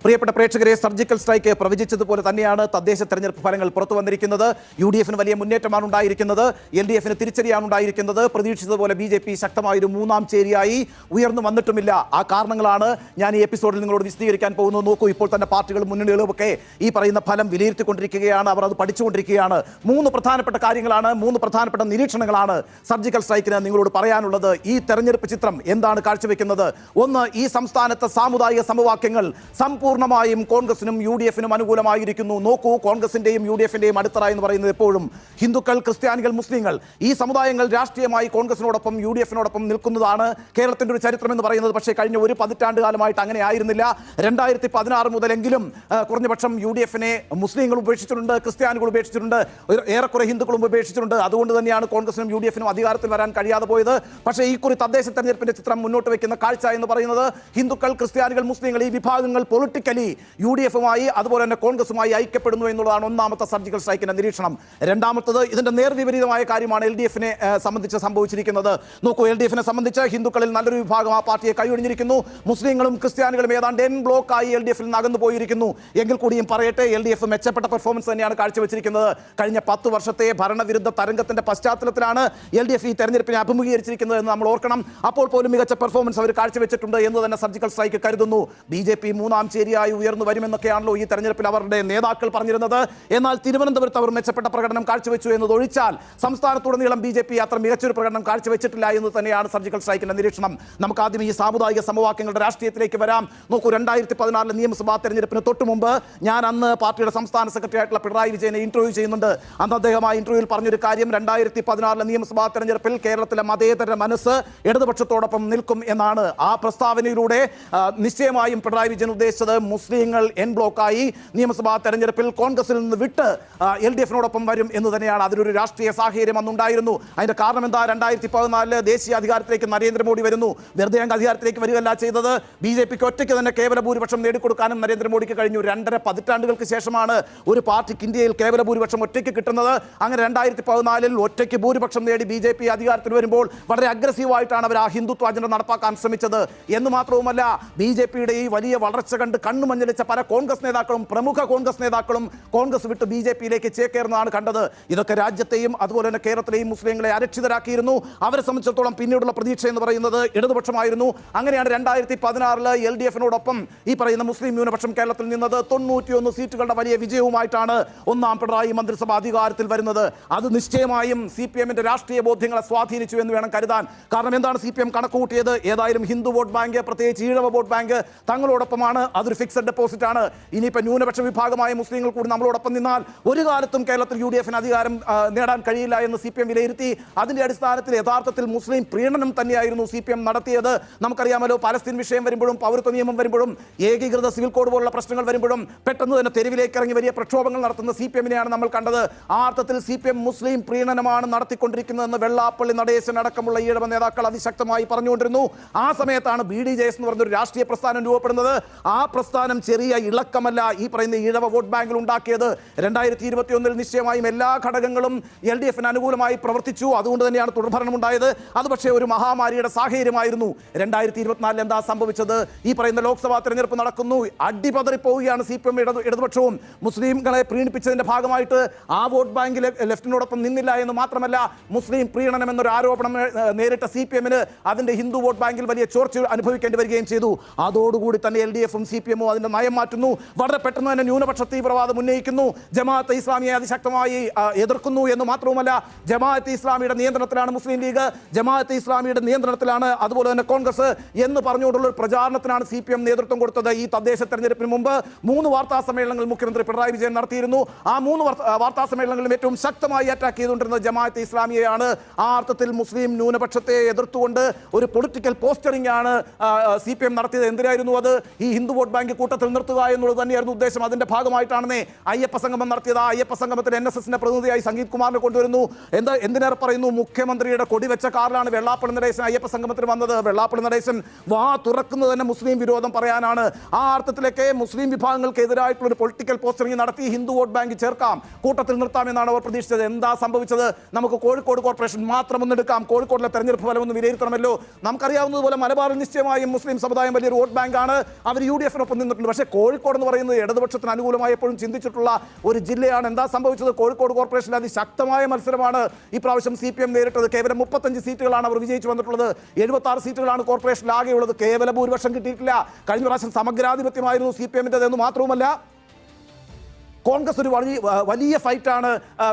പ്രിയപ്പെട്ട പ്രേക്ഷകരെ, surgical strike പ്രവചിച്ചതുപോലെ തന്നെയാണ് തദ്ദേശ തെരഞ്ഞെടുപ്പ് ഫലങ്ങൾ പുറത്തു വന്നിരിക്കുന്നത്. UDF-ന് വലിയ മുന്നേറ്റമാണ് ഉണ്ടായിരിക്കുന്നത്. LDF-ന് തിരിച്ചടിയാണ് ഉണ്ടായിരിക്കുന്നത്. പ്രതീക്ഷിച്ചതുപോലെ BJP ശക്തമായൊരു മൂന്നാം ചേരിയായി ഉയർന്നു വന്നിട്ടുമില്ല. ആ കാരണങ്ങളാണ് ഞാൻ ഈ എപ്പിസോഡിൽ നിങ്ങളോട് വിശദീകരിക്കാൻ പോകുന്നത്. നോക്കൂ, ഇപ്പോൾ തന്നെ പാർട്ടികളും മുന്നണികളും ഒക്കെ ഈ പറയുന്ന ഫലം വിലയിരുത്തിക്കൊണ്ടിരിക്കുകയാണ്. അവർ അത് പഠിച്ചുകൊണ്ടിരിക്കുകയാണ്. മൂന്ന് പ്രധാനപ്പെട്ട കാര്യങ്ങളാണ്, മൂന്ന് പ്രധാനപ്പെട്ട നിരീക്ഷണങ്ങളാണ് സർജിക്കൽ സ്ട്രൈക്കിന് നിങ്ങളോട് പറയാനുള്ളത്. ഈ തെരഞ്ഞെടുപ്പ് ചിത്രം എന്താണ് കാഴ്ചവെക്കുന്നത്? ഒന്ന്, ഈ സംസ്ഥാനത്തെ സാമുദായിക സമവാക്യങ്ങൾ പൂർണ്ണമായും കോൺഗ്രസിനും UDF-നും അനുകൂലമായിരിക്കുന്നു. നോക്കൂ, കോൺഗ്രസിന്റെയും UDF-ന്റെയും അടിത്തറ എന്ന് പറയുന്നത് എപ്പോഴും ഹിന്ദുക്കൾ, ക്രിസ്ത്യാനികൾ, മുസ്ലിങ്ങൾ, ഈ സമുദായങ്ങൾ രാഷ്ട്രീയമായി കോൺഗ്രസിനോടൊപ്പം UDF-നോടൊപ്പം നിൽക്കുന്നതാണ് കേരളത്തിന്റെ ഒരു ചരിത്രം എന്ന് പറയുന്നത്. പക്ഷേ കഴിഞ്ഞ ഒരു പതിറ്റാണ്ട് കാലമായിട്ട് അങ്ങനെ ആയിരുന്നില്ല. 2016 മുതലെങ്കിലും കുറഞ്ഞപക്ഷം UDF-നെ മുസ്ലിങ്ങൾ ഉപേക്ഷിച്ചിട്ടുണ്ട്, ക്രിസ്ത്യാനികൾ ഉപേക്ഷിച്ചിട്ടുണ്ട്, ഏറെക്കുറെ ഹിന്ദുക്കളും ഉപേക്ഷിച്ചിട്ടുണ്ട്. അതുകൊണ്ട് തന്നെയാണ് കോൺഗ്രസിനും UDF-നും അധികാരത്തിൽ വരാൻ കഴിയാതെ പോയത്. പക്ഷേ ഈ കുറി തദ്ദേശ തെരഞ്ഞെടുപ്പിന്റെ ചിത്രം മുന്നോട്ട് വെക്കുന്ന കാഴ്ച എന്ന് പറയുന്നത് ഹിന്ദുക്കൾ, ക്രിസ്ത്യാനികൾ, മുസ്ലിങ്ങൾ ഈ വിഭാഗങ്ങൾ പൊളിറ്റിക്കലി UDF-മായി അതുപോലെ തന്നെ കോൺഗ്രസുമായി ഐക്യപ്പെടുന്നു എന്നുള്ളതാണ് ഒന്നാമത്തെ സർജിക്കൽ സ്ട്രൈക്കിന്റെ നിരീക്ഷണം. രണ്ടാമത്തത്, ഇതിന്റെ നേർവിപരീതമായ കാര്യമാണ് LDF-നെ സംബന്ധിച്ച് സംഭവിച്ചിരിക്കുന്നത്. നോക്കൂ, LDF-നെ സംബന്ധിച്ച് ഹിന്ദുക്കളിൽ നല്ലൊരു വിഭാഗം ആ പാർട്ടിയെ കൈയൊഴിഞ്ഞിരിക്കുന്നു. മുസ്ലിങ്ങളും ക്രിസ്ത്യാനികളും ഏതാണ്ട് എൻ ബ്ലോക്കായി LDF-ൽ നിന്ന് അകന്നു പോയിരിക്കുന്നു. എങ്കിൽ കൂടിയും പറയട്ടെ, LDF മെച്ചപ്പെട്ട പെർഫോമൻസ് തന്നെയാണ് കാഴ്ചവെച്ചിരിക്കുന്നത്. കഴിഞ്ഞ 10 വർഷത്തെ ഭരണവിരുദ്ധ തരംഗത്തിന്റെ പശ്ചാത്തലത്തിലാണ് LDF ഈ തെരഞ്ഞെടുപ്പിനെ അഭിമുഖീകരിച്ചിരിക്കുന്നത് എന്ന് നമ്മൾ ഓർക്കണം. അപ്പോൾ പോലും മികച്ച പെർഫോമൻസ് അവർ കാഴ്ചവെച്ചിട്ടുണ്ട് എന്ന് തന്നെ സർജിക്കൽ സ്ട്രൈക്ക് കരുതുന്നു. BJP മൂന്നാം ചേരിയായി ഉയർന്നു വരുമെന്നൊക്കെയാണല്ലോ ഈ തെരഞ്ഞെടുപ്പിൽ അവരുടെ നേതാക്കൾ പറഞ്ഞിരുന്നത്. എന്നാൽ തിരുവനന്തപുരത്ത് അവർ മെച്ചപ്പെട്ട പ്രകടനം കാഴ്ചവെച്ചു എന്നതൊഴിച്ചാൽ സംസ്ഥാനത്തുടനീളം BJP അത്ര മികച്ചൊരു പ്രകടനം കാഴ്ചവെച്ചിട്ടില്ല എന്ന് തന്നെയാണ് സർജിക്കൽ സ്ട്രൈക്കിന്റെ നിരീക്ഷണം. നമുക്ക് ആദ്യം ഈ സാമുദായിക സമവാക്യങ്ങളുടെ രാഷ്ട്രീയത്തിലേക്ക് വരാം. നോക്കൂ, 2014 നിയമസഭാ തെരഞ്ഞെടുപ്പിന് തൊട്ട് മുമ്പ് ഞാൻ അന്ന് പാർട്ടിയുടെ സംസ്ഥാന സെക്രട്ടറി ആയിട്ടുള്ള പിണറായി വിജയനെ ഇന്റർവ്യൂ ചെയ്യുന്നുണ്ട്. അന്ന് അദ്ദേഹം ആ ഇന്റർവ്യൂവിൽ പറഞ്ഞൊരു കാര്യം, 2014 നിയമസഭാ തെരഞ്ഞെടുപ്പിൽ കേരളത്തിലെ മതേതര മനസ്സ് ഇടതുപക്ഷത്തോടൊപ്പം നിൽക്കും എന്നാണ്. ആ പ്രസ്താവനയിലൂടെ നിശ്ചയമായും പിണറായി വിജയൻ ഉദ്ദേശിച്ചത് മുസ്ലിങ്ങൾ എൻ ബ്ലോക്കായി നിയമസഭാ തെരഞ്ഞെടുപ്പിൽ കോൺഗ്രസിൽ നിന്ന് വിട്ട് LDF-നോടൊപ്പം വരും എന്ന് തന്നെയാണ്. അതിലൊരു രാഷ്ട്രീയ സാഹചര്യം അന്നുണ്ടായിരുന്നു. അതിന്റെ കാരണം എന്താ? 2014 ദേശീയ അധികാരത്തിലേക്ക് നരേന്ദ്രമോദി വരുന്നു. വെറുതെ അധികാരത്തിലേക്ക് വരികയല്ല ചെയ്തത്. BJP-ക്ക് ഒറ്റയ്ക്ക് തന്നെ കേവല ഭൂരിപക്ഷം നേടിക്കൊടുക്കാനും നരേന്ദ്രമോദിക്ക് കഴിഞ്ഞു. 2.5 പതിറ്റാണ്ടുകൾക്ക് ശേഷമാണ് ഒരു പാർട്ടിക്ക് ഇന്ത്യയിൽ കേവല ഭൂരിപക്ഷം ഒറ്റയ്ക്ക് കിട്ടുന്നത്. അങ്ങനെ 2014 ഒറ്റയ്ക്ക് ഭൂരിപക്ഷം നേടി BJP അധികാരത്തിൽ വരുമ്പോൾ വളരെ അഗ്രസീവായിട്ടാണ് അവർ ആ ഹിന്ദുത്വ അജണ്ട നടപ്പാക്കാൻ ശ്രമിച്ചത്. എന്ന് മാത്രവുമല്ല, BJP-യുടെ ഈ വലിയ വളർച്ച കണ്ട് കണ്ണുമഞ്ഞളിച്ച പല കോൺഗ്രസ് നേതാക്കളും, പ്രമുഖ കോൺഗ്രസ് നേതാക്കളും കോൺഗ്രസ് വിട്ട് BJP-യിലേക്ക് ചേക്കേറുന്നതാണ് കണ്ടത്. ഇതൊക്കെ രാജ്യത്തെയും അതുപോലെ തന്നെ കേരളത്തിലെയും മുസ്ലിങ്ങളെ അരക്ഷിതരാക്കിയിരുന്നു. അവരെ സംബന്ധിച്ചിടത്തോളം പിന്നീടുള്ള പ്രതീക്ഷ എന്ന് പറയുന്നത് ഇടതുപക്ഷമായിരുന്നു. അങ്ങനെയാണ് 2016 LDF-നോടൊപ്പം ഈ പറയുന്ന മുസ്ലിം ന്യൂനപക്ഷം കേരളത്തിൽ നിന്നത്. 91 സീറ്റുകളുടെ വലിയ വിജയവുമായിട്ടാണ് ഒന്നാം പിണറായി മന്ത്രിസഭ അധികാരത്തിൽ വരുന്നത്. അത് നിശ്ചയമായും CPM-ന്റെ രാഷ്ട്രീയ ബോധ്യങ്ങളെ സ്വാധീനിച്ചു എന്ന് വേണം കരുതാൻ. കാരണം എന്താണ് CPM കണക്കുകൂട്ടിയത്? ഏതായാലും ഹിന്ദു വോട്ട് ബാങ്ക്, പ്രത്യേകിച്ച് ഈഴവ വോട്ട് ബാങ്ക് തങ്ങളോടൊപ്പമാണ്. അതൊരു ഫിക്സഡ് ഡെപ്പോസിറ്റ് ആണ്. ഇനിയിപ്പോൾ ന്യൂനപക്ഷ വിഭാഗമായ മുസ്ലിങ്ങൾ കൂടി നമ്മളോടൊപ്പം നിന്നാൽ ഒരു കാലത്തും കേരളത്തിൽ UDF-ന് അധികാരം നേടാൻ കഴിയില്ല എന്ന് CPM വിലയിരുത്തി. അതിന്റെ അടിസ്ഥാനത്തിൽ യഥാർത്ഥത്തിൽ മുസ്ലിം പ്രീണനം തന്നെയായിരുന്നു CPM നടത്തിയത്. നമുക്കറിയാമല്ലോ, പലസ്തീൻ വിഷയം വരുമ്പോഴും പൗരത്വ നിയമം വരുമ്പോഴും ഏകീകൃത സിവിൽ കോഡ് പോലുള്ള പ്രശ്നങ്ങൾ വരുമ്പോഴും പെട്ടെന്ന് തന്നെ തെരുവിലേക്ക് ഇറങ്ങി വലിയ പ്രക്ഷോഭങ്ങൾ നടത്തുന്ന CPM-നെയാണ് നമ്മൾ കണ്ടത്. ആ അർത്ഥത്തിൽ CPM മുസ്ലിം പ്രീണനമാണ് നടത്തിക്കൊണ്ടിരിക്കുന്നതെന്ന് വെള്ളാപ്പള്ളി നടേശൻ അടക്കമുള്ള ഈഴവ നേതാക്കൾ അതിശക്തമായി പറഞ്ഞുകൊണ്ടിരുന്നു. ആ സമയത്താണ് BDJS എന്ന് പറഞ്ഞൊരു രാഷ്ട്രീയ പ്രസ്ഥാനം രൂപപ്പെടുന്നത്. ആ പ്രസ്ഥാനം ചെറിയ ഇളക്കമല്ല ഈ പറയുന്ന ഈഴവ വോട്ട് ബാങ്കിൽ ഉണ്ടാക്കിയത്. 2021 നിശ്ചയമായും എല്ലാ ഘടകങ്ങളും LDF-ന് അനുകൂലമായി പ്രവർത്തിച്ചു. അതുകൊണ്ട് തന്നെയാണ് തുടർഭരണം ഉണ്ടായത്. അത് പക്ഷേ ഒരു മഹാമാരിയുടെ സാഹചര്യമായിരുന്നു. 2024 എന്താ സംഭവിച്ചത്? ഈ പറയുന്ന ലോക്സഭാ തെരഞ്ഞെടുപ്പ് നടക്കുന്നു. അടിപതറിപ്പോവുകയാണ് CPM ഇടതുപക്ഷവും. മുസ്ലിംകളെ പ്രീണിപ്പിച്ചതിന്റെ ഭാഗമായിട്ട് ആ വോട്ട് ബാങ്കിൽ ലെഫ്റ്റിനോടൊപ്പം നിന്നില്ല എന്ന് മാത്രമല്ല, മുസ്ലിം പ്രീണനം എന്നൊരു ആരോപണം നേരിട്ട CPM-ന് അതിന്റെ ഹിന്ദു വോട്ട് ബാങ്കിൽ വലിയ ചോർച്ച അനുഭവിക്കേണ്ടി വരികയും ചെയ്തു. അതോടുകൂടി തന്നെ LDF-ഉം CPM-ഉം അതിന്റെ നയം മാറ്റുന്നു. വളരെ പെട്ടെന്ന് തന്നെ ന്യൂനപക്ഷ തീവ്രവാദം ഉന്നയിക്കുന്നു. ജമാഅത്തെ ഇസ്ലാമിയെ അതിശക്തമായി എതിർക്കുന്നു എന്ന് മാത്രവുമല്ല, ജമാഅത്തെ ഇസ്ലാമിയുടെ നിയന്ത്രണത്തിലാണ് മുസ്ലിം ലീഗ്, ജമാഅത്തെ ഇസ്ലാമിയുടെ നിയന്ത്രണത്തിലാണ് അതുപോലെ തന്നെ കോൺഗ്രസ് എന്ന് പറഞ്ഞുകൊണ്ടുള്ള ഒരു പ്രചാരണത്തിനാണ് CPM നേതൃത്വം കൊടുത്തത്. ഈ തദ്ദേശ തെരഞ്ഞെടുപ്പിന് മുമ്പ് 3 വാർത്താ സമ്മേളനങ്ങൾ മുഖ്യമന്ത്രി പിണറായി വിജയൻ നടത്തിയിരുന്നു. ആ 3 വാർത്താ സമ്മേളനങ്ങളിലും ഏറ്റവും ശക്തമായി അറ്റാക്ക് ചെയ്തുകൊണ്ടിരുന്നത് ജമാഅത്തെ ഇസ്ലാമിയെയാണ്. ആ അർത്ഥത്തിൽ മുസ്ലിം ന്യൂനപക്ഷത്തെ എതിർത്തുകൊണ്ട് ഒരു പൊളിറ്റിക്കൽ പോസ്റ്ററിംഗ് ആണ് CPM നടത്തിയത്. എന്തിനായിരുന്നു അത്? ഈ ഹിന്ദു വോട്ട് ബാങ്ക് കൂട്ടത്തിൽ നിർത്തുക എന്നുള്ളത് തന്നെയായിരുന്നു ഉദ്ദേശം. അതിന്റെ ഭാഗമായിട്ടാണെന്നേ അയ്യപ്പ സംഗമം നടത്തിയത്. ആ അയ്യപ്പ സംഗമത്തിൽ NSS-ന്റെ പ്രതിനിധിയായി സംഗീത് കുമാറിനെ കൊണ്ടുവരുന്നു. എന്തിനേറെ പറയുന്നു, മുഖ്യമന്ത്രിയുടെ കൊടിവെച്ച കാറിലാണ് വെള്ളാപ്പള്ളി നടേശൻ അയ്യപ്പ സംഗമത്തിന് വന്നത്. വെള്ളാപ്പള്ളി നടേശൻ വാ തുറക്കുന്നത് തന്നെ മുസ്ലിം വിരോധം പറയാനാണ്. ആ അർത്ഥത്തിലേക്ക് മുസ്ലിം വിഭാഗങ്ങൾക്ക് എതിരായിട്ടുള്ള ഒരു പൊളിറ്റിക്കൽ പോസ്റ്ററിംഗ് നടത്തി ഹിന്ദു വോട്ട് ബാങ്ക് ചേർക്കാം, കൂട്ടത്തിൽ നിർത്താമെന്നാണ് അവർ പ്രതീക്ഷിച്ചത്. എന്താ സംഭവിച്ചത്? നമുക്ക് കോഴിക്കോട് കോർപ്പറേഷൻ മാത്രം ഒന്നെടുക്കാം. കോഴിക്കോടിലെ തെരഞ്ഞെടുപ്പ് ഫലം ഒന്ന് വിലയിരുത്തണമല്ലോ. നമുക്കറിയാവുന്നതുപോലെ മലബാറിൽ നിശ്ചയമായും മുസ്ലിം സമുദായം വലിയൊരു വോട്ട് ബാങ്കാണ്. അവർ UDF-നൊപ്പം ഒപ്പം നിന്നിട്ടുണ്ട്. പക്ഷേ കോഴിക്കോട് എന്ന് പറയുന്നത് ഇടതുപക്ഷത്തിന് അനുകൂലമായി എപ്പോഴും ചിന്തിച്ചിട്ടുള്ള ഒരു ജില്ലയാണ്. എന്താ സംഭവിച്ചത്? കോഴിക്കോട് കോർപ്പറേഷനിൽ അതിശക്തമായ മത്സരമാണ് ഈ പ്രാവശ്യം CPM നേരിട്ടത്. കേവലം 35 സീറ്റുകളാണ് അവർ വിജയിച്ചു വന്നിട്ടുള്ളത്. 76 സീറ്റുകളാണ് കോർപ്പറേഷനിൽ ആകെയുള്ളത്. കേവല ഭൂരിപക്ഷം കിട്ടിയിട്ടില്ല. കഴിഞ്ഞ പ്രാവശ്യം സമഗ്രാധിപത്യമായിരുന്നു CPM-ന്റെ എന്ന് മാത്രവുമല്ല കോൺഗ്രസ് ഒരു വലിയ ഫൈറ്റാണ്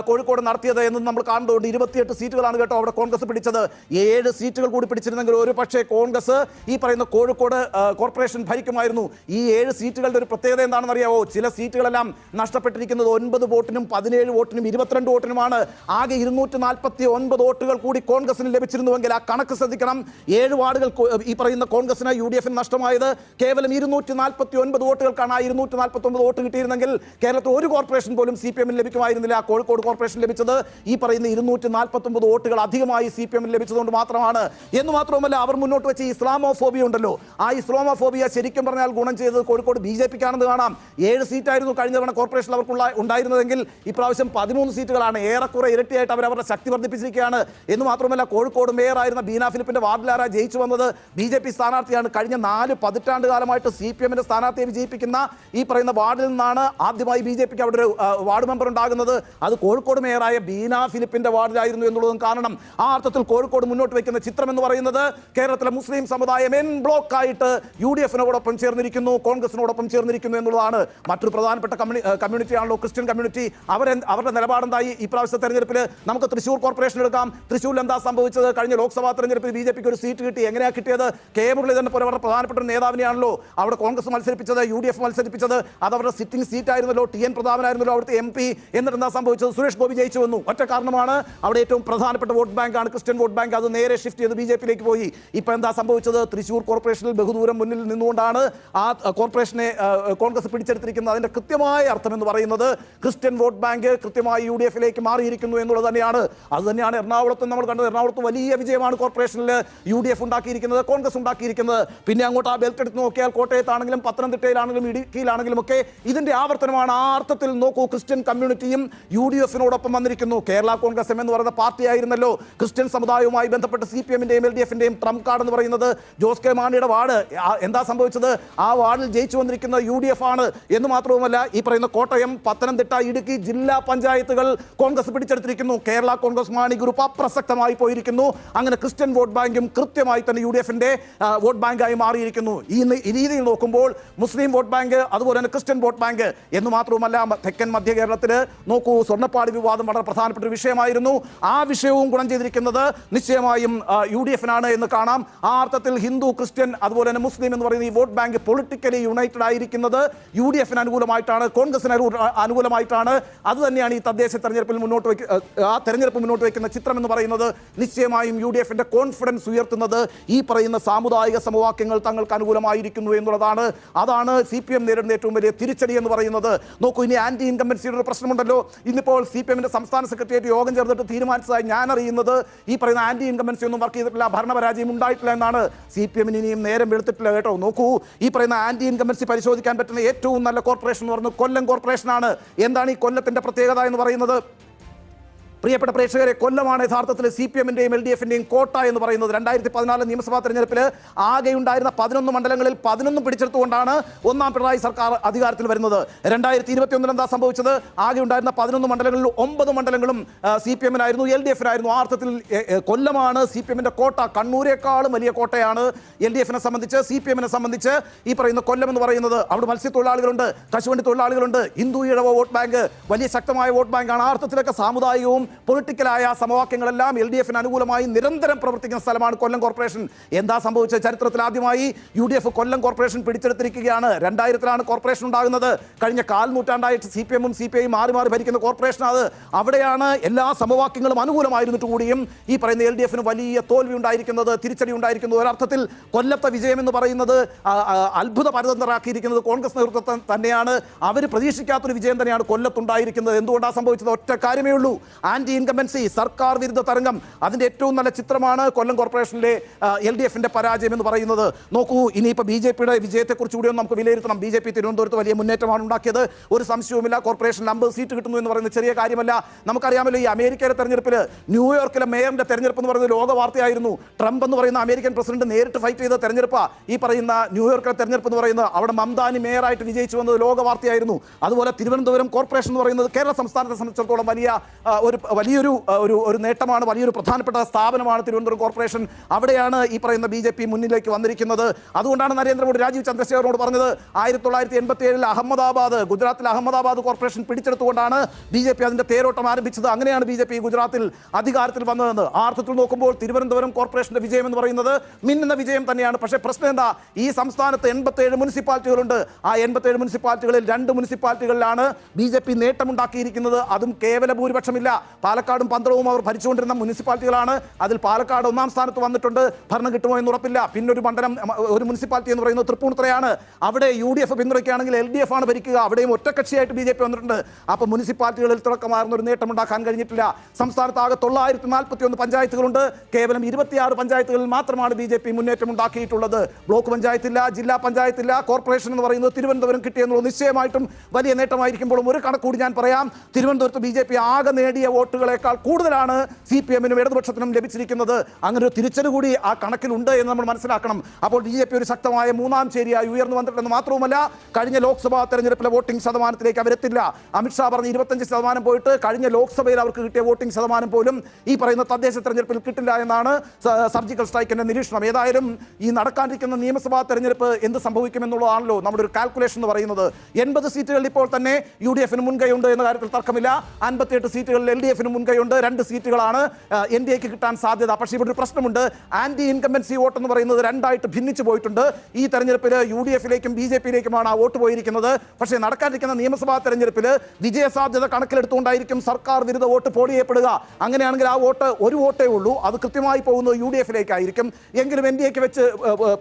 കോഴിക്കോട് നടത്തിയത് എന്ന് നമ്മൾ കാണുന്നുണ്ട്. 28 സീറ്റുകളാണ് കേട്ടോ അവിടെ കോൺഗ്രസ് പിടിച്ചത്. 7 സീറ്റുകൾ കൂടി പിടിച്ചിരുന്നെങ്കിൽ ഒരു പക്ഷേ കോൺഗ്രസ് ഈ പറയുന്ന കോഴിക്കോട് കോർപ്പറേഷൻ ഭരിക്കുമായിരുന്നു. ഈ 7 സീറ്റുകളുടെ ഒരു പ്രത്യേകത എന്താണെന്ന് അറിയാവോ? ചില സീറ്റുകളെല്ലാം നഷ്ടപ്പെട്ടിരിക്കുന്നത് 9 വോട്ടിനും 17 വോട്ടിനും 22 വോട്ടിനുമാണ്. ആകെ 249 വോട്ടുകൾ കൂടി കോൺഗ്രസിന് ലഭിച്ചിരുന്നുവെങ്കിൽ ആ കണക്ക് ശ്രദ്ധിക്കണം. 7 വാർഡുകൾ ഈ പറയുന്ന കോൺഗ്രസിന് UDF-ന് നഷ്ടമായത് കേവലം 249 വോട്ടുകൾക്കാണ്. ആ 249 വോട്ട് കിട്ടിയിരുന്നെങ്കിൽ കേരളത്തിൽ ഒരു കോർപ്പറേഷൻ പോലും CPM-ന് ലഭിക്കുമായിരുന്നില്ല. കോഴിക്കോട് കോർപ്പറേഷൻ ലഭിച്ചത് ഈ പറയുന്ന 249 വോട്ടുകൾ അധികമായി CPM-ന് ലഭിച്ചതുകൊണ്ട് മാത്രമാണ്. എന്ന് മാത്രമല്ല അവർ മുന്നോട്ട് വെച്ച ഇസ്ലാമോഫോബിയ ഉണ്ടല്ലോ, ആ ഇസ്ലാമോഫോബിയ ശരിക്കും പറഞ്ഞാൽ ഗുണം ചെയ്തത് കോഴിക്കോട് BJP-ക്കാണെന്ന് കാണാം. 7 സീറ്റായിരുന്നു കഴിഞ്ഞ തവണ കോർപ്പറേഷനിൽ അവർക്കുള്ള ഉണ്ടായിരുന്നതെങ്കിൽ ഇപ്രാവശ്യം 13 സീറ്റുകളാണ്. ഏറെക്കുറെ ഇരട്ടിയായിട്ട് അവരുടെ ശക്തി വർദ്ധിപ്പിച്ചിരിക്കുകയാണ്. എന്ന് മാത്രമല്ല കോഴിക്കോട് മേയറായിരുന്ന ബീന ഫിലിപ്പിന്റെ വാർഡിലാരാ ജയിച്ചു വന്നത്? BJP സ്ഥാനാർത്ഥിയാണ്. കഴിഞ്ഞ 4 പതിറ്റാണ്ട് കാലമായിട്ട് CPM-ന്റെ സ്ഥാനാർത്ഥിയെ വിജയിപ്പിക്കുന്ന ഈ പറയുന്ന വാർഡിൽ നിന്നാണ് ആദ്യമായി BJP അവിടെ ഒരു വാർഡ് മെമ്പർ ഉണ്ടാകുന്നത്. അത് കോഴിക്കോട് മേയറായ ബീന ഫിലിപ്പിന്റെ വാർഡിലായിരുന്നു എന്നുള്ളതും കാരണം. ആ അർത്ഥത്തിൽ കോഴിക്കോട് മുന്നോട്ട് വയ്ക്കുന്ന ചിത്രം എന്ന് പറയുന്നത് കേരളത്തിലെ മുസ്ലിം സമുദായം എൻ ബ്ലോക്ക് ആയിട്ട് UDF-നോടൊപ്പം ചേർന്നിരിക്കുന്നു, കോൺഗ്രസിനോടൊപ്പം ചേർന്നിരിക്കുന്നു എന്നുള്ളതാണ്. മറ്റൊരു പ്രധാനപ്പെട്ട കമ്മ്യൂണിറ്റിയാണല്ലോ ക്രിസ്ത്യൻ കമ്മ്യൂണിറ്റി. അവരുടെ നിലപാടെന്തായി ഈ പ്രാവശ്യത്തെ തെരഞ്ഞെടുപ്പിൽ? നമുക്ക് തൃശ്ശൂർ കോർപ്പറേഷൻ എടുക്കാം. തൃശ്ശൂരിൽ എന്താ സംഭവിച്ചത്? കഴിഞ്ഞ ലോക്സഭാ തെരഞ്ഞെടുപ്പിൽ BJP-ക്ക് ഒരു സീറ്റ് കിട്ടി. എങ്ങനെയാണ് കിട്ടിയത്? കെ മുരളീധരനെ പോലെ അവരുടെ പ്രധാനപ്പെട്ട ഒരു നേതാവിനെയാണല്ലോ അവിടെ കോൺഗ്രസ് മത്സരിപ്പിച്ചത്, UDF മത്സരിപ്പിച്ചത്. അത് അവരുടെ സിറ്റിംഗ് സീറ്റ് ആയിരുന്നല്ലോ. TN പ്രതാപനായിരുന്നല്ലോ അവിടുത്തെ MP. എന്നിട്ട് എന്താ സംഭവിച്ചത്? സുരേഷ് ഗോപി ജയിച്ചു വന്നു. ഒറ്റ കാരണമാണ്, അവിടെ ഏറ്റവും പ്രധാനപ്പെട്ട വോട്ട് ബാങ്കാണ് ക്രിസ്ത്യൻ വോട്ട് ബാങ്ക്. അത് നേരെ ഷിഫ്റ്റ് ചെയ്ത് BJP-യിലേക്ക് പോയി. ഇപ്പൊ എന്താ സംഭവിച്ചത്? തൃശ്ശൂർ കോർപ്പറേഷനിൽ ബഹുദൂരം മുന്നിൽ നിന്നുകൊണ്ടാണ് ആ കോർപ്പറേഷനെ കോൺഗ്രസ് പിടിച്ചെടുത്തിരിക്കുന്നത്. അതിന്റെ കൃത്യമായ അർത്ഥം എന്ന് പറയുന്നത് ക്രിസ്ത്യൻ വോട്ട് ബാങ്ക് കൃത്യമായി UDF-ലേക്ക് മാറിയിരിക്കുന്നു എന്നുള്ളത് തന്നെയാണ്. അത് തന്നെയാണ് എറണാകുളത്തും നമ്മൾ കണ്ടത്. എറണാകുളത്ത് വലിയ വിജയമാണ് കോർപ്പറേഷനിൽ UDF ഉണ്ടാക്കിയിരിക്കുന്നത്, കോൺഗ്രസ് ഉണ്ടാക്കിയിരിക്കുന്നത്. പിന്നെ അങ്ങോട്ട് ആ ബെൽറ്റ് എടുത്ത് നോക്കിയാൽ കോട്ടയത്താണെങ്കിലും പത്തനംതിട്ടയിലാണെങ്കിലും ഇടുക്കിയിലാണെങ്കിലും ഒക്കെ ഇതിന്റെ ആവർത്തനമാണ്. ആ അർത്ഥത്തിൽ നോക്കൂ, ക്രിസ്ത്യൻ കമ്മ്യൂണിറ്റിയും UDF-നോടൊപ്പം വന്നിരിക്കുന്നു. കേരള കോൺഗ്രസ് എന്ന് പറയുന്ന പാർട്ടിയായിരുന്നല്ലോ ക്രിസ്ത്യൻ സമുദായവുമായി ബന്ധപ്പെട്ട് CPM-ന്റെയും LDF-ന്റെയും ട്രംപ് കാർഡ് എന്ന് പറയുന്നത് ജോസ് കെ മാണിയുടെ വാർഡ്. എന്താ സംഭവിച്ചത്? ആ വാർഡിൽ ജയിച്ചു വന്നിരിക്കുന്ന UDF ആണ്. എന്ന് മാത്രവുമല്ല ഈ പറയുന്ന കോട്ടയം, പത്തനംതിട്ട, ഇടുക്കി ജില്ലാ പഞ്ചായത്തുകൾ കോൺഗ്രസ് പിടിച്ചെടുത്തിരിക്കുന്നു. കേരള കോൺഗ്രസ് മാണി ഗ്രൂപ്പ് അപ്രസക്തമായി പോയിരിക്കുന്നു. അങ്ങനെ ക്രിസ്ത്യൻ വോട്ട് ബാങ്കും കൃത്യമായി തന്നെ UDF-ന്റെ വോട്ട് ബാങ്കായി മാറിയിരിക്കുന്നു. ഈ രീതിയിൽ നോക്കുമ്പോൾ മുസ്ലിം വോട്ട് ബാങ്ക് അതുപോലെ തന്നെ ക്രിസ്ത്യൻ വോട്ട് ബാങ്ക് എന്ന് മാത്രവുമല്ല തെക്കൻ മധ്യ കേരളത്തിൽ നോക്കൂ, സ്വർണ്ണപ്പാടി വിവാദം വളരെ പ്രധാനപ്പെട്ട ഒരു വിഷയമായിരുന്നു. ആ വിഷയവും ഗുണം ചെയ്തിരിക്കുന്നത് നിശ്ചയമായും UDF-നാണ് എന്ന് കാണാം. ആ അർത്ഥത്തിൽ ഹിന്ദു, ക്രിസ്ത്യൻ അതുപോലെ തന്നെ മുസ്ലിം എന്ന് പറയുന്ന ഈ വോട്ട് ബാങ്ക് പൊളിറ്റിക്കലി യുണൈറ്റഡ് ആയിരിക്കുന്നത് UDF-ന് അനുകൂലമായിട്ടാണ്, കോൺഗ്രസിന് അനുകൂലമായിട്ടാണ്. അത് തന്നെയാണ് ഈ തദ്ദേശ തെരഞ്ഞെടുപ്പിൽ തെരഞ്ഞെടുപ്പ് മുന്നോട്ട് വയ്ക്കുന്ന ചിത്രം എന്ന് പറയുന്നത്. നിശ്ചയമായും UDF-ന്റെ കോൺഫിഡൻസ് ഉയർത്തുന്നത് ഈ പറയുന്ന സാമുദായിക സമവാക്യങ്ങൾ തങ്ങൾക്ക് അനുകൂലമായിരിക്കുന്നു എന്നുള്ളതാണ്. അതാണ് CPM നേരിടുന്ന ഏറ്റവും വലിയ തിരിച്ചടി എന്ന് പറയുന്നത്. നോക്കൂ, ഇനി ആന്റി ഇൻകംബൻസിയുടെ ഒരു പ്രശ്നമുണ്ടല്ലോ. ഇന്നിപ്പോൾ CPM-ന്റെ സംസ്ഥാന സെക്രട്ടേറിയറ്റ് യോഗം ചേർന്നിട്ട് തീരുമാനിച്ചതായി ഞാൻ അറിയുന്നത് ഈ പറയുന്ന ആന്റി ഇൻകംബൻസി ഒന്നും വർക്ക് ചെയ്തിട്ടില്ല, ഭരണപരാജയം ഉണ്ടായിട്ടില്ല എന്നാണ്. CPM-ന് ഇനിയും നേരം വെളുത്തിട്ടില്ല കേട്ടോ. നോക്കൂ, ഈ പറയുന്ന ആന്റി ഇൻകംബൻസി പരിശോധിക്കാൻ പറ്റുന്ന ഏറ്റവും നല്ല കോർപ്പറേഷൻ എന്ന് പറയുന്നത് കൊല്ലം കോർപ്പറേഷനാണ്. എന്താണ് ഈ കൊല്ലത്തിന്റെ പ്രത്യേകത എന്ന് പറയുന്നത്? പ്രിയപ്പെട്ട പ്രേക്ഷകരെ, കൊല്ലമാണ് യഥാർത്ഥത്തിൽ CPM-ന്റെയും LDF-ന്റെയും കോട്ട എന്ന് പറയുന്നത്. 2014 നിയമസഭാ തെരഞ്ഞെടുപ്പിൽ ആകെ ഉണ്ടായിരുന്ന 11 മണ്ഡലങ്ങളിൽ 11 പിടിച്ചെടുത്തുകൊണ്ടാണ് ഒന്നാം പിണറായി സർക്കാർ അധികാരത്തിൽ വരുന്നത്. 2021 എന്താ സംഭവിച്ചത്? ആകെ ഉണ്ടായിരുന്ന 11 മണ്ഡലങ്ങളിൽ 9 മണ്ഡലങ്ങളും CPM-നായിരുന്നു, LDF-നായിരുന്നു. ആ അർത്ഥത്തിൽ കൊല്ലമാണ് CPM-ന്റെ കോട്ട. കണ്ണൂരേക്കാളും വലിയ കോട്ടയാണ് LDF-നെ സംബന്ധിച്ച്. CPM-നെ സംബന്ധിച്ച് ഈ പറയുന്ന കൊല്ലം എന്ന് പറയുന്നത് അവിടെ മത്സ്യത്തൊഴിലാളികളുണ്ട്, കശുവണ്ടി തൊഴിലാളികളുണ്ട്, ഹിന്ദു ഈഴവ വോട്ട് ബാങ്ക് വലിയ ശക്തമായ വോട്ട് ബാങ്കാണ്. ആ അർത്ഥത്തിലൊക്കെ സാമുദായികവും പൊളിറ്റിക്കലായ സമവാക്യങ്ങളെല്ലാം LDF-ന് അനുകൂലമായി നിരന്തരം പ്രവർത്തിക്കുന്ന സ്ഥലമാണ് കൊല്ലം കോർപ്പറേഷൻ. എന്താ സംഭവിച്ചത്? ചരിത്രത്തിൽ ആദ്യമായി UDF കൊല്ലം കോർപ്പറേഷൻ പിടിച്ചെടുത്തിരിക്കുകയാണ്. 2000-ലാണ് കോർപ്പറേഷൻ ഉണ്ടാകുന്നത്. കഴിഞ്ഞ 4 നൂറ്റാണ്ടായിട്ട് CPM-ഉം CPI മാറി മാറി ഭരിക്കുന്ന കോർപ്പറേഷൻ അത്. അവിടെയാണ് എല്ലാ സമവാക്യങ്ങളും അനുകൂലമായിരുന്നിട്ട് കൂടിയും ഈ പറയുന്ന LDF-ന് വലിയ തോൽവി ഉണ്ടായിരിക്കുന്നത്, തിരിച്ചടി ഉണ്ടായിരിക്കുന്നത്. ഒരർത്ഥത്തിൽ കൊല്ലത്തെ വിജയം എന്ന് പറയുന്നത് അത്ഭുത പരതന്ത്രമാക്കിയിരിക്കുന്നത് കോൺഗ്രസ് നേതൃത്വം തന്നെയാണ്. അവർ പ്രതീക്ഷിക്കാത്തൊരു വിജയം തന്നെയാണ് കൊല്ലത്തുണ്ടായിരിക്കുന്നത്. എന്തുകൊണ്ടാണ് സംഭവിച്ചത്? ഒറ്റ കാര്യമേ ഉള്ളൂ, ആന്റി ഇൻകംബൻസി, സർക്കാർ വിരുദ്ധ തരംഗം, അതിന്റെ ഏറ്റവും നല്ല ചിത്രമാണ് കൊല്ലം കോർപ്പറേഷനിലെ LDFന്റെ പരാജയം എന്ന് പറയുന്നത്. നോക്കൂ, ഇനിയിപ്പോൾ BJPയുടെ വിജയത്തെക്കുറിച്ച് കൂടി നമുക്ക് വിലയിരുത്തണം. BJP തിരുവനന്തപുരത്ത് വലിയ മുന്നേറ്റമാണ് ഉണ്ടാക്കിയത്, ഒരു സംശയവുമില്ല. കോർപ്പറേഷനിൽ 50 സീറ്റ് കിട്ടുന്നു എന്ന് പറയുന്നത് ചെറിയ കാര്യമല്ല. നമുക്കറിയാമല്ലോ, ഈ അമേരിക്കയിലെ തെരഞ്ഞെടുപ്പിൽ ന്യൂയോർക്കിലെ മേയറിന്റെ തെരഞ്ഞെടുപ്പ് എന്ന് പറയുന്നത് ലോക വാർത്തയായിരുന്നു. ട്രംപ് എന്ന് പറയുന്ന അമേരിക്കൻ പ്രസിഡന്റ് നേരിട്ട് ഫൈറ്റ് ചെയ്ത തെരഞ്ഞെടുപ്പാണ് ഈ പറയുന്ന ന്യൂയോർക്കിലെ തെരഞ്ഞെടുപ്പ് എന്ന് പറയുന്നത്. അവിടെ മംതാനി മേയറായിട്ട് വിജയിച്ചു വന്നത് ലോക വാർത്തയായിരുന്നു. അതുപോലെ തിരുവനന്തപുരം കോർപ്പറേഷൻ എന്ന് പറയുന്നത് കേരള സംസ്ഥാനത്തെ സംബന്ധിച്ചിടത്തോളം വലിയൊരു നേട്ടമാണ്, വലിയൊരു പ്രധാനപ്പെട്ട സ്ഥാപനമാണ് തിരുവനന്തപുരം കോർപ്പറേഷൻ. അവിടെയാണ് ഈ പറയുന്ന BJP മുന്നിലേക്ക് വന്നിരിക്കുന്നത്. അതുകൊണ്ടാണ് നരേന്ദ്രമോദി രാജീവ് ചന്ദ്രശേഖരനോട് പറഞ്ഞത് 1987 അഹമ്മദാബാദ്, ഗുജറാത്തിൽ അഹമ്മദാബാദ് കോർപ്പറേഷൻ പിടിച്ചെടുത്തുകൊണ്ടാണ് BJP അതിന്റെ തേരോട്ടം ആരംഭിച്ചത്. അങ്ങനെയാണ് BJP ഗുജറാത്തിൽ അധികാരത്തിൽ വന്നതെന്ന്. ആ അർത്ഥത്തിൽ നോക്കുമ്പോൾ തിരുവനന്തപുരം കോർപ്പറേഷന്റെ വിജയം എന്ന് പറയുന്നത് മിന്നുന്ന വിജയം തന്നെയാണ്. പക്ഷേ പ്രശ്നം എന്താ, ഈ സംസ്ഥാനത്ത് 87 മുനിസിപ്പാലിറ്റികളുണ്ട്. ആ 87 മുനിസിപ്പാലിറ്റികളിൽ 2 മുനിസിപ്പാലിറ്റികളിലാണ് BJP നേട്ടമുണ്ടാക്കിയിരിക്കുന്നത്. അതും കേവല ഭൂരിപക്ഷമില്ല. പാലക്കാടും പന്തളവും അവർ ഭരിച്ചുകൊണ്ടിരുന്ന മുനിസിപ്പാലിറ്റികളാണ്. അതിൽ പാലക്കാട് 1ാം സ്ഥാനത്ത് വന്നിട്ടുണ്ട്. ഭരണം കിട്ടുമോ എന്ന് ഉറപ്പില്ല. പിന്നൊരു മണ്ഡലം, ഒരു മുനിസിപ്പാലിറ്റി എന്ന് പറയുന്നത് തൃപ്പൂണിത്തുറയാണ്. അവിടെ UDF പിന്തുണയ്ക്കുകയാണെങ്കിൽ LDF ആണ് ഭരിക്കുക. അവിടെയും ഒറ്റക്കക്ഷിയായിട്ട് BJP വന്നിട്ടുണ്ട്. അപ്പോൾ മുനിസിപ്പാലിറ്റികളിൽ തിളക്കമാർന്ന ഒരു നേട്ടം ഉണ്ടാക്കാൻ കഴിഞ്ഞിട്ടില്ല. സംസ്ഥാനത്ത് ആകെ 941 പഞ്ചായത്തുകളുണ്ട്. കേവലം 26 പഞ്ചായത്തുകളിൽ മാത്രമാണ് BJP മുന്നേറ്റം ഉണ്ടാക്കിയിട്ടുള്ളത്. ബ്ലോക്ക് പഞ്ചായത്തില്ല, ജില്ലാ പഞ്ചായത്തില്ല. കോർപ്പറേഷൻ എന്ന് പറയുന്നത് തിരുവനന്തപുരം കിട്ടിയെന്നുള്ളത് നിശ്ചയമായിട്ടും വലിയ നേട്ടമായിരിക്കുമ്പോഴും ഒരു കണക്കൂടി ഞാൻ പറയാം. തിരുവനന്തപുരത്ത് BJP ആകെ നേടിയ വോട്ടുകളെക്കാൾ കൂടുതലാണ് CPM-നും ഇടതുപക്ഷത്തിനും ലഭിച്ചിരിക്കുന്നത്. അങ്ങനെ ഒരു തിരിച്ചടി കൂടി ആ കണക്കിലുണ്ട് എന്ന് നമ്മൾ മനസ്സിലാക്കണം. അപ്പോൾ BJP ഒരു ശക്തമായ 3ാം ചേരിയായി ഉയർന്നു വന്നിട്ടുണ്ടെന്ന് മാത്രവുമല്ല, കഴിഞ്ഞ ലോക്സഭാ തെരഞ്ഞെടുപ്പിലെ വോട്ടിംഗ് ശതമാനത്തിലേക്ക് അവരെത്തില്ല. അമിത്ഷാ പറഞ്ഞ് 25% പോയിട്ട് കഴിഞ്ഞ ലോക്സഭയിൽ അവർക്ക് കിട്ടിയ വോട്ടിംഗ് ശതമാനം പോലും ഈ പറയുന്ന തദ്ദേശ തെരഞ്ഞെടുപ്പിൽ കിട്ടില്ല എന്നാണ് സർജിക്കൽ സ്ട്രൈക്കിന്റെ നിരീക്ഷണം. ഏതായാലും ഈ നടക്കാനിരിക്കുന്ന നിയമസഭാ തെരഞ്ഞെടുപ്പ് എന്ത് സംഭവിക്കുമെന്നുള്ളതാണല്ലോ നമ്മുടെ ഒരു കാൽക്കുലേഷൻ എന്ന് പറയുന്നത്. 80 സീറ്റുകളിൽ ഇപ്പോൾ തന്നെ UDF-ന് മുൻകൈയുണ്ട് എന്ന കാര്യത്തിൽ തർക്കമില്ല. 58 സീറ്റുകളിൽ LDF-ന് മുൻകൈയുണ്ട്. 2 സീറ്റുകളാണ് NDA-ക്ക് കിട്ടാൻ സാധ്യത. പക്ഷേ ഇവിടെ ഒരു പ്രശ്നമുണ്ട്. ആന്റി ഇൻകംബൻസി വോട്ട് എന്ന് പറയുന്നത് 2ആയിട്ട് ഭിന്നിച്ചു പോയിട്ടുണ്ട്. ഈ തെരഞ്ഞെടുപ്പിൽ UDF-ലേക്കും BJP-യിലേക്കുമാണ് ആ വോട്ട് പോയിരിക്കുന്നത്. പക്ഷേ നടക്കാനിരിക്കുന്ന നിയമസഭാ തെരഞ്ഞെടുപ്പിൽ വിജയസാധ്യത കണക്കിലെടുത്തുകൊണ്ടായിരിക്കും സർക്കാർ വിരുദ്ധ വോട്ട് പോൾ ചെയ്യപ്പെടുക. അങ്ങനെയാണെങ്കിൽ ആ വോട്ട് ഒരു വോട്ടേ ഉള്ളൂ, അത് കൃത്യമായി പോകുന്നത് UDF-ലേക്കായിരിക്കും. എങ്കിലും NDA-ക്ക് വെച്ച്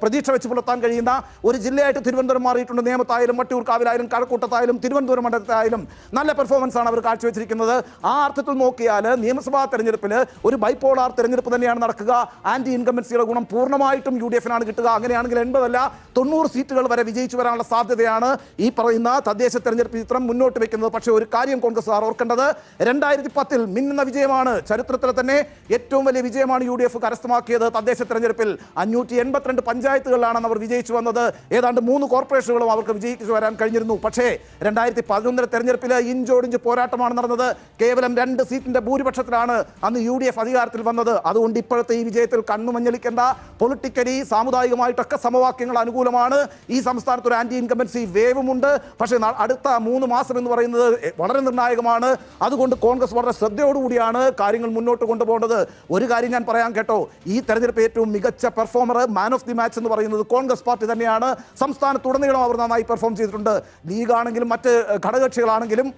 പ്രതീക്ഷ വെച്ച് പുലർത്താൻ കഴിയുന്ന ഒരു ജില്ലയായിട്ട് തിരുവനന്തപുരം മാറിയിട്ടുണ്ട്. നേമത്തായാലും വട്ടിയൂർക്കാവിലായാലും കഴക്കൂട്ടത്തായാലും തിരുവനന്തപുരം മണ്ഡലത്തായാലും നല്ല പെർഫോമൻസ് ആണ് അവർ കാഴ്ചവെച്ചിരിക്കുന്നത്. ആ അർത്ഥത്തിൽ നോക്കിയാൽ നിയമസഭാ തെരഞ്ഞെടുപ്പിൽ ഒരു ബൈപോളാർ തെരഞ്ഞെടുപ്പ് തന്നെയാണ് നടക്കുക. ആന്റി ഇൻകംബൻസിയുടെ ഗുണം പൂർണ്ണമായിട്ടും UDF-നാണ് കിട്ടുക. അങ്ങനെയാണെങ്കിൽ 80 അല്ല 90 സീറ്റുകൾ വരെ വിജയിച്ചു വരാനുള്ള സാധ്യതയാണ് ഈ പറയുന്ന തദ്ദേശ തെരഞ്ഞെടുപ്പ് ചിത്രം മുന്നോട്ട് വെക്കുന്നത്. പക്ഷേ ഒരു കാര്യം കോൺഗ്രസ് ഓർക്കേണ്ടത്, 2010 മിന്നുന്ന വിജയമാണ്, ചരിത്രത്തിലെ തന്നെ ഏറ്റവും വലിയ വിജയമാണ് UDF കരസ്ഥമാക്കിയത്. തദ്ദേശ തെരഞ്ഞെടുപ്പിൽ 582 പഞ്ചായത്തുകളിലാണ് അവർ വിജയിച്ചു വന്നത്. ഏതാണ്ട് 3 കോർപ്പറേഷനുകളും അവർക്ക് വിജയിച്ചു വരാൻ കഴിഞ്ഞിരുന്നു. പക്ഷേ 2011 തെരഞ്ഞെടുപ്പിൽ ഇഞ്ചോടിഞ്ച് പോരാട്ടമാണ് നടന്നത്. കേവലം 2 സീറ്റിന്റെ ഭൂരിപക്ഷത്തിലാണ് അന്ന് UDF അധികാരത്തിൽ വന്നത്. അതുകൊണ്ട് ഇപ്പോഴത്തെ ഈ വിജയത്തിൽ കണ്ണുമഞ്ഞളിക്കേണ്ട. പൊളിറ്റിക്കലി സാമുദായികമായിട്ടൊക്കെ സമവാക്യങ്ങൾ അനുകൂലമാണ്. ഈ സംസ്ഥാനത്ത് ഒരു ആന്റി ഇൻകംബൻസി വേവുമുണ്ട്. പക്ഷേ അടുത്ത 3 മാസം എന്ന് പറയുന്നത് വളരെ നിർണായകമാണ്. അതുകൊണ്ട് കോൺഗ്രസ് വളരെ ശ്രദ്ധയോടുകൂടിയാണ് കാര്യങ്ങൾ മുന്നോട്ട് കൊണ്ടുപോകേണ്ടത്. ഒരു കാര്യം ഞാൻ പറയാൻ കേട്ടോ, ഈ തെരഞ്ഞെടുപ്പ് ഏറ്റവും മികച്ച performer, man of the match എന്ന് പറയുന്നത് കോൺഗ്രസ് പാർട്ടി തന്നെയാണ്. സംസ്ഥാനത്തുടനീളം അവർ നന്നായി പെർഫോം ചെയ്തിട്ടുണ്ട്. ലീഗാണെങ്കിലും മറ്റ് ഘടകകക്ഷികളാണെങ്കിലും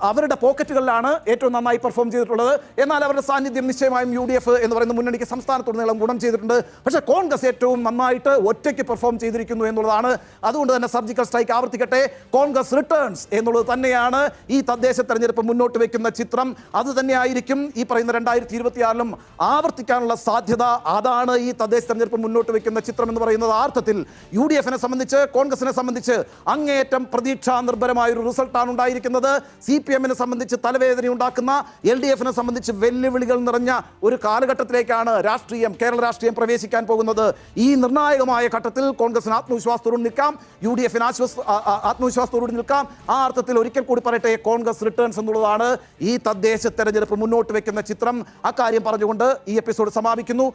അവരുടെ പോക്കറ്റുകളിലാണ് ഏറ്റവും നന്നായി പെർഫോം ചെയ്തിട്ടുള്ളത്. എന്നാൽ അവരുടെ സാന്നിധ്യം നിശ്ചയമായും UDF എന്ന് പറയുന്ന മുന്നണിക്ക് സംസ്ഥാനത്തുടനീളം ഗുണം ചെയ്തിട്ടുണ്ട്. പക്ഷേ കോൺഗ്രസ് ഏറ്റവും നന്നായിട്ട് ഒറ്റയ്ക്ക് പെർഫോം ചെയ്തിരിക്കുന്നു എന്നുള്ളതാണ്. അതുകൊണ്ട് തന്നെ സർജിക്കൽ സ്ട്രൈക്ക് ആവർത്തിക്കട്ടെ, കോൺഗ്രസ് റിട്ടേൺസ് എന്നുള്ളത് തന്നെയാണ് ഈ തദ്ദേശ തെരഞ്ഞെടുപ്പ് മുന്നോട്ട് വെക്കുന്ന ചിത്രം. അത് തന്നെയായിരിക്കും ഈ പറയുന്ന 2026-ലും ആവർത്തിക്കാനുള്ള സാധ്യത. അതാണ് ഈ തദ്ദേശ തെരഞ്ഞെടുപ്പ് മുന്നോട്ട് വെക്കുന്ന ചിത്രം എന്ന് പറയുന്നത്. ആ അർത്ഥത്തിൽ UDF-നെ സംബന്ധിച്ച്, കോൺഗ്രസിനെ സംബന്ധിച്ച് അങ്ങേയറ്റം പ്രതീക്ഷാ നിർഭരമായ ഒരു റിസൾട്ടാണ് ഉണ്ടായിരിക്കുന്നത്. CPM-നെ സംബന്ധിച്ച് തലവേദന ഉണ്ടാക്കുന്ന, LDF-നെ സംബന്ധിച്ച് വെല്ലുവിളികൾ നിറഞ്ഞ ഒരു കാലഘട്ടത്തിലേക്കാണ് കേരള രാഷ്ട്രീയം പ്രവേശിക്കാൻ പോകുന്നത്. ഈ നിർണായകമായ ഘട്ടത്തിൽ കോൺഗ്രസിന് ആത്മവിശ്വാസത്തോടെ നിൽക്കാം, UDF-ന് ആത്മവിശ്വാസത്തോടെ നിൽക്കാം. ആ അർത്ഥത്തിൽ ഒരിക്കൽ കൂടി പറയട്ടെ, കോൺഗ്രസ് റിട്ടേൺസ് എന്നുള്ളതാണ് ഈ തദ്ദേശ തെരഞ്ഞെടുപ്പ് മുന്നോട്ട് വെക്കുന്ന ചിത്രം. അക്കാര്യം പറഞ്ഞുകൊണ്ട് ഈ എപ്പിസോഡ് സമാപിക്കുന്നു.